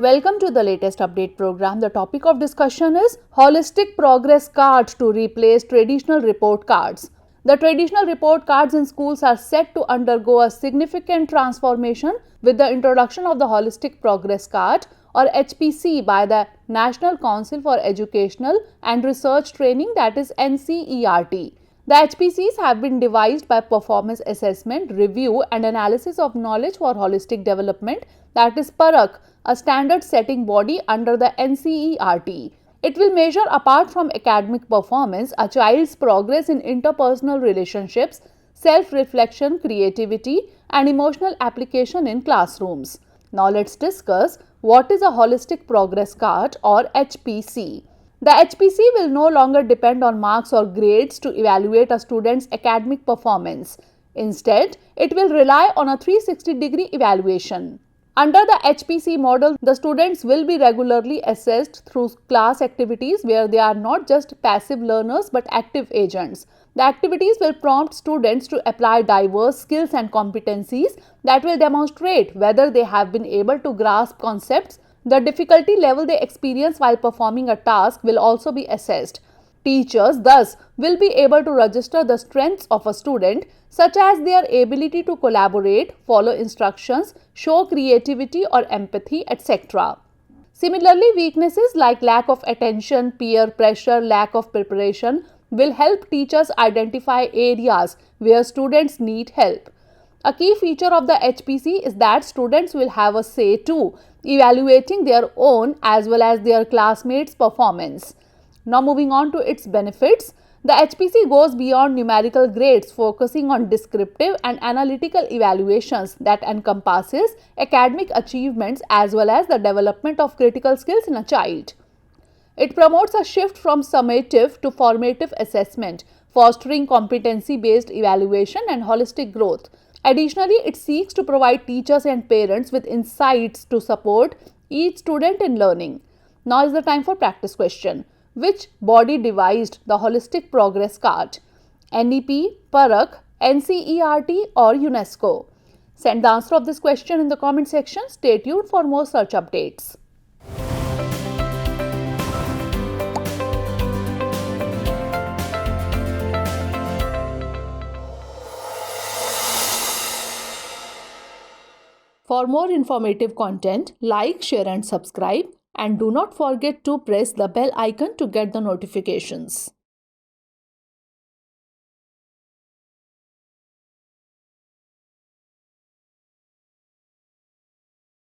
Welcome to the latest update program. The topic of discussion is holistic progress card to replace traditional report cards. The traditional report cards in schools are set to undergo a significant transformation with the introduction of the holistic progress card or HPC by the National Council for Educational and Research Training, that is NCERT. The HPCs have been devised by performance assessment, review and analysis of knowledge for holistic development, that is PARAK, a standard setting body under the NCERT. It will measure, apart from academic performance, a child's progress in interpersonal relationships, self-reflection, creativity and emotional application in classrooms. Now let's discuss what is a holistic progress card or HPC. The HPC will no longer depend on marks or grades to evaluate a student's academic performance. Instead, it will rely on a 360-degree evaluation. Under the HPC model, the students will be regularly assessed through class activities where they are not just passive learners but active agents. The activities will prompt students to apply diverse skills and competencies that will demonstrate whether they have been able to grasp concepts. The difficulty level they experience while performing a task will also be assessed. Teachers thus will be able to register the strengths of a student, such as their ability to collaborate, follow instructions, show creativity or empathy, etc. Similarly, weaknesses like lack of attention, peer pressure, lack of preparation will help teachers identify areas where students need help. A key feature of the HPC is that students will have a say too, evaluating their own as well as their classmates' performance. Now moving on to its benefits, the HPC goes beyond numerical grades, focusing on descriptive and analytical evaluations that encompasses academic achievements as well as the development of critical skills in a child. It promotes a shift from summative to formative assessment, fostering competency-based evaluation and holistic growth. Additionally, it seeks to provide teachers and parents with insights to support each student in learning. Now is the time for practice question. Which body devised the holistic progress card? NEP, PARAK, NCERT or UNESCO? Send the answer of this question in the comment section. Stay tuned for more search updates. For more informative content, like, share and subscribe, and do not forget to press the bell icon to get the notifications.